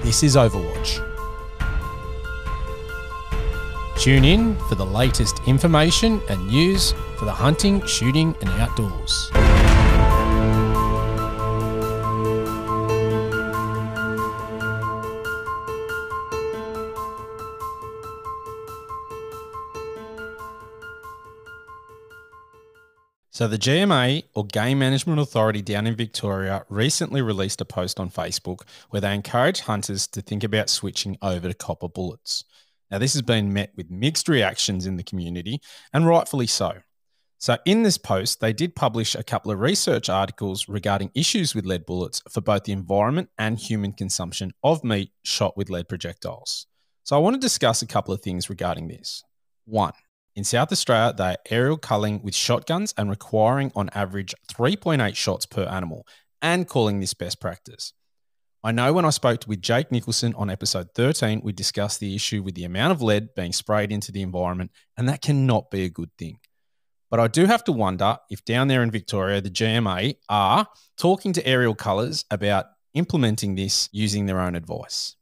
This is Overwatch. Tune in for the latest information and news for the hunting, shooting and outdoors. So the GMA, or Game Management Authority down in Victoria, recently released a post on Facebook where they encourage hunters to think about switching over to copper bullets. Now, this has been met with mixed reactions in the community, and rightfully so. So in this post, they did publish a couple of research articles regarding issues with lead bullets for both the environment and human consumption of meat shot with lead projectiles. So I want to discuss a couple of things regarding this. 1. In South Australia, they are aerial culling with shotguns and requiring on average 3.8 shots per animal, and calling this best practice. I know when I spoke with Jake Nicholson on episode 13, we discussed the issue with the amount of lead being sprayed into the environment, and that cannot be a good thing. But I do have to wonder if down there in Victoria, the GMA are talking to aerial cullers about implementing this using their own advice.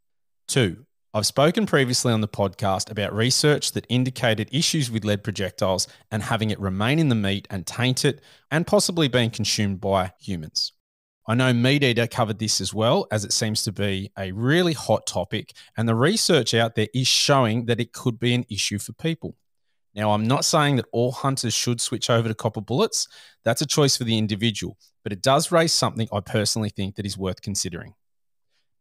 2. I've spoken previously on the podcast about research that indicated issues with lead projectiles and having it remain in the meat and taint it, and possibly being consumed by humans. I know Meat Eater covered this as well, as it seems to be a really hot topic, and the research out there is showing that it could be an issue for people. Now, I'm not saying that all hunters should switch over to copper bullets. That's a choice for the individual, but it does raise something I personally think that is worth considering.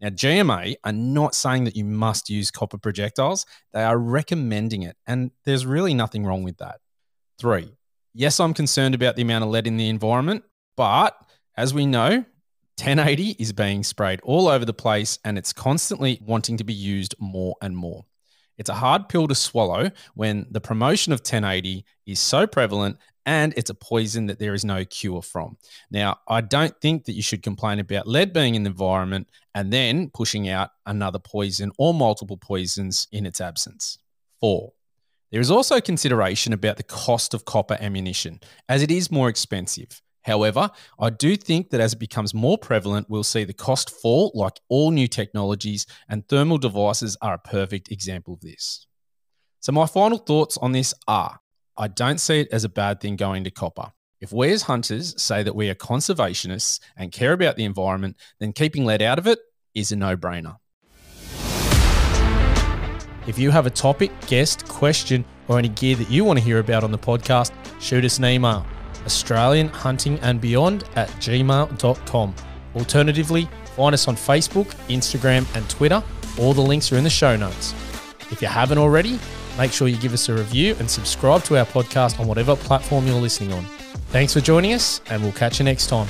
Now, GMA are not saying that you must use copper projectiles. They are recommending it, and there's really nothing wrong with that. 3. Yes, I'm concerned about the amount of lead in the environment, but as we know, 1080 is being sprayed all over the place, and it's constantly wanting to be used more and more. It's a hard pill to swallow when the promotion of 1080 is so prevalent and it's a poison that there is no cure from. Now, I don't think that you should complain about lead being in the environment and then pushing out another poison or multiple poisons in its absence. 4. There is also consideration about the cost of copper ammunition, as it is more expensive. However, I do think that as it becomes more prevalent, we'll see the cost fall like all new technologies, and thermal devices are a perfect example of this. So my final thoughts on this are, I don't see it as a bad thing going to copper. If we as hunters say that we are conservationists and care about the environment, then keeping lead out of it is a no-brainer. If you have a topic, guest, question, or any gear that you want to hear about on the podcast, shoot us an email. AustralianHuntingandBeyond@gmail.com. Alternatively, find us on Facebook, Instagram and Twitter. All the links are in the show notes. If you haven't already, make sure you give us a review and subscribe to our podcast on whatever platform you're listening on. Thanks for joining us, and we'll catch you next time.